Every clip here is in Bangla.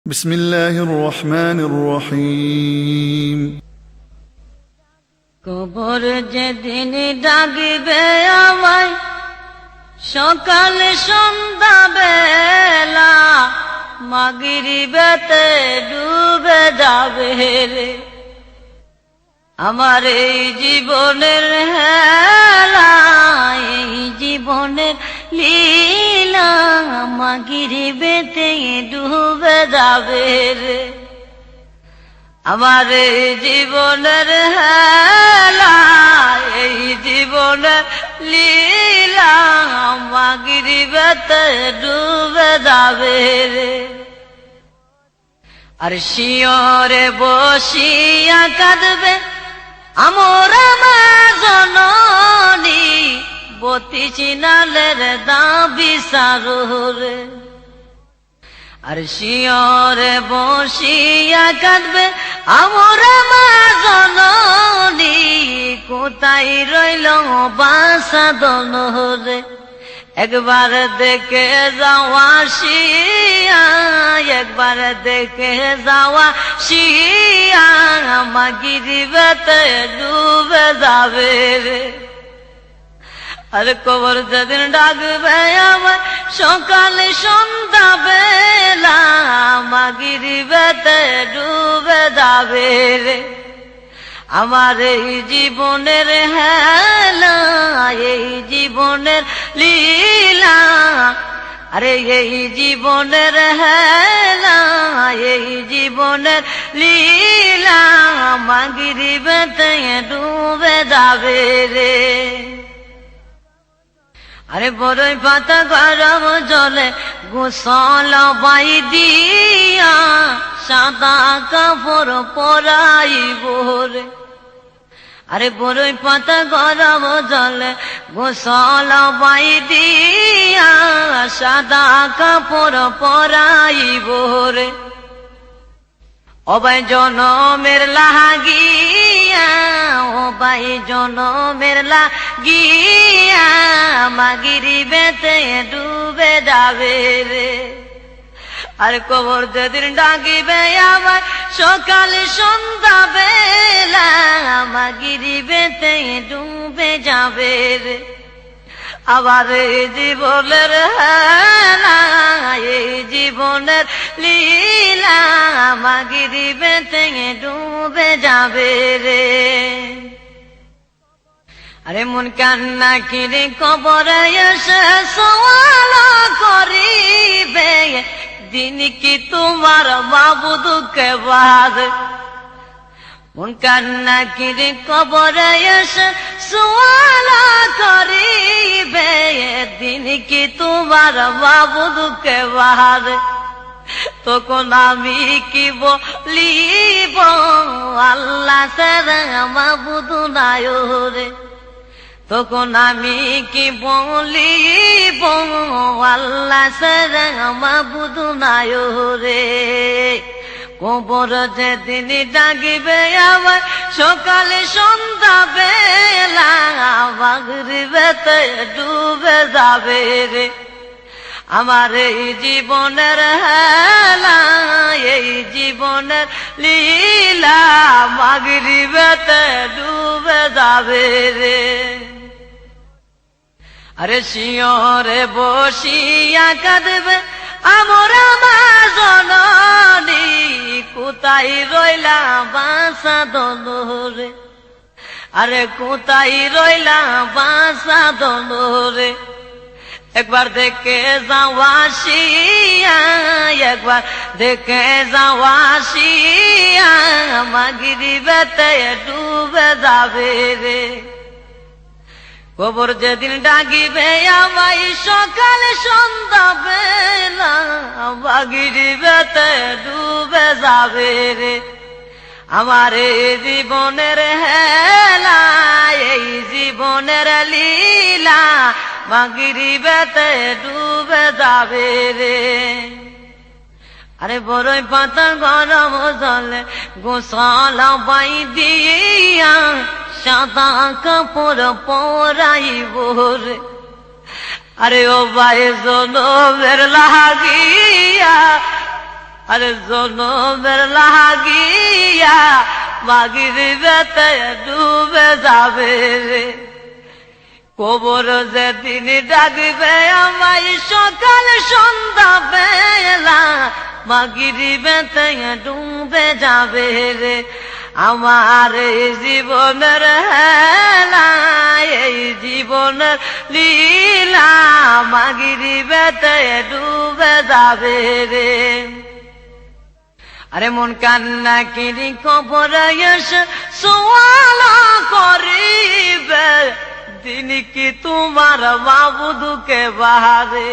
بسم الله الرحمن الرحيم কবর যেদিন ডাকবে আমায় সকাল সন্ধ্যা বেলা মাগরিবেতে ডুবে যাবে রে আমার এই জীবনের হেলা এই জীবনের লীলা মাগরিবেতে ডুবে যাবে রে আমার এই জীবনের হেলা এই জীবনের লীলা মাগরিবেতে ডুবে যাবে রে আর শিয়রে বসিয়া কাঁদবে আমরা মা জননী বত্রিশ নালের দাবি সারুরে আর শিয়রে বসিয়া কাঁদবে আমরা মা জননী কোথায় রইল বাসা দনরে একবার দেখে যাওয়া শিয়া একবার দেখে যাওয়া শিয়া মাগরিবেতে ডুবে যাবে রে আর কবর যেদিন ডাকবে আমার সকাল সন্ধ্যা বেলা মাগরিবেতে ডুবে যাবে রে আমার এই জীবনের হেলা এই জীবনের লীলা আরে এই জীবনের হেলা এই জীবনের লীলা মাগরিবেতে ডুবে যাবে রে আরে বড়ই পাতা গরম জলে গোসল বাই দিয়া সাদা কাপড় পরাইব রে আরে বড়ই পাতা গরম জলে গোসল বাই দিয়া সাদা কাপড় পরাইব রে অবাই জনমের লাগিয়া অবাই জনমের লাগিয়া মাগরিবেতে ডুবে যাবে রে আর কবর যেদিন ডাকিবে আবার সকাল সন্ধ্যা বেলা মাগরিবেতে ডুবে যাবে রে আবার এই জীবনের হেলা এই জীবনের লীলা মাগরিবেতে ডুবে যাবে রে আরে মন কান্না কিরে কবরে এসে সওয়াল করিবে দিন কি তোমার বাবু দুঃখে বাজে মন কান্না কিরে কবরে এসে সওয়াল করিবে দিন কি তোমার বাবু দুঃখে বাজে তখন আমি কি বলিব আল্লাহ ছাড়া মাবুদ নাই রে তখন আমি কি বলিব আল্লাহ ছাড়া মাবুদ নাই রে কবর যেদিন ডাকিবে আবার সকালে সন্ধ্যা বেলা মাগরিবেতে ডুবে যাবে রে আমার এই জীবনের হেলা এই জীবনের লীলা মাগরিবেতে ডুবে যাবে রে আরে শিয়রে বসিয়া কাঁদবে আমরা মা জননী কোথায় রইলা বাসা দনরে আরে কোথায় রইলা বাসা দনরে একবার দেখে যাওয়া শিয়া একবার দেখে যাওয়া শিয়া মাগরিবেতে ডুবে যাবে রে কবর যেদিন ডাকিবে আমায় সকাল সন্ধ্যা বেলা মাগরিবেতে ডুবে যাবে রে আমার এই জীবনের হেলা এই জীবনের লীলা মাগরিবেতে ডুবে যাবে রে আরে বড়ই পাতা গরম জলে গোসল বাই দিয়া সাদা কাপড় পরাইব রে আরে ও ভাই জনমের লাগিয়া আরে জনমের লাগিয়া মাগরিবেতে ডুবে যাবে রে কবর যেদিন ডাকবে আমায় সকাল সন্ধ্যা বেলা মাগরিবেতে ডুবে যাবে রে আমার এই জীবনের হেলা এই জীবনের লীলা মাগরিবেতে ডুবে যাবে রে আরে মন কান্না কিরি কবরে এসে সওয়াল করিবে দিন কি তোমার মাবুদকে বাহারে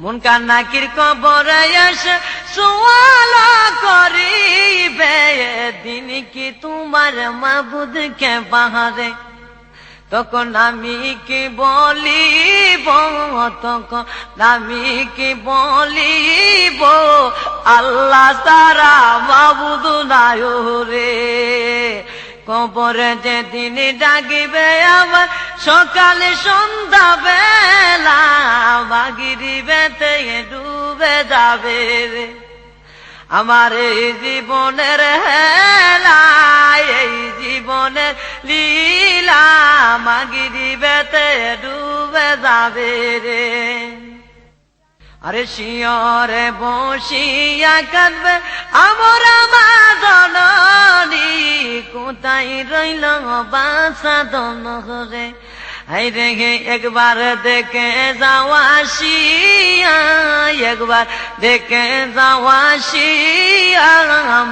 মন কান্না কির কবরে এসে সওয়াল করিবে দিন কি তোমার মাবুদকে বাহারে তখন আমি কি বলিব তখন আমি কি বলিব আল্লাহ তারা মাবুদ নাই রে কবরে যেদিন ডাকিবে আমার সকালে সন্ধ্যা বেলা মাগরিবেতে ডুবে যাবে রে আমার এই জীবনের হেলা এই জীবনের লীলা মাগরিবেতে ডুবে যাবে রে আরে শিয়রে বসিয়া কাঁদবে আমরা মা জননী কোথায় রইল বাসা দনরে আই রে একবার দেখে যাওয়া শিয়া একবার দেখে যাওয়া শিয়া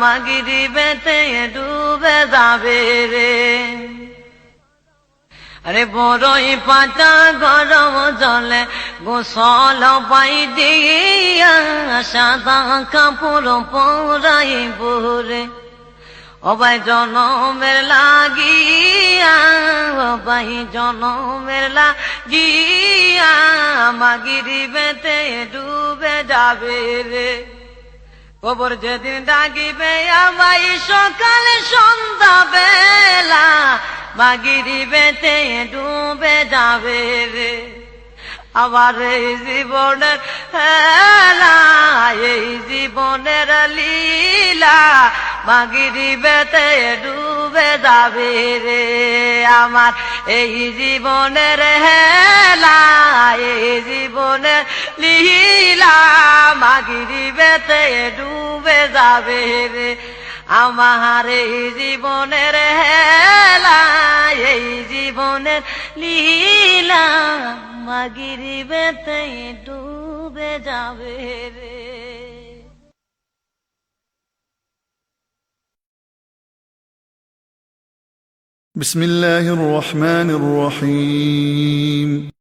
মাগরিবেতে ডুবে যাবে রে আরে বড়ই পাতা গরম জলে গোসল পাই দিয়া সাদা কাপড় পরাইব রে অবাই জনমের লাগিয়া অবাই জনমের লাগিয়া মাগরিবেতে ডুবে যাবে রে কবর যেদিন ডাকিবে আমায় সকাল সন্ধ্যা বেলা মাগরিবেতে ডুবে যাবে রে আমার এই জীবনের হেলা এই জীবনের লীলা মাগরিবেতে ডুবে যাবে রে আমার এই জীবনের হেলা এই জীবনের লীলা মাগরিবেতে ডুবে যাবে রে আমার এই জীবনের হেলা এই জীবনের লীলা মাগরিবেতে ডুবে যাবে রে بسم الله الرحمن الرحيم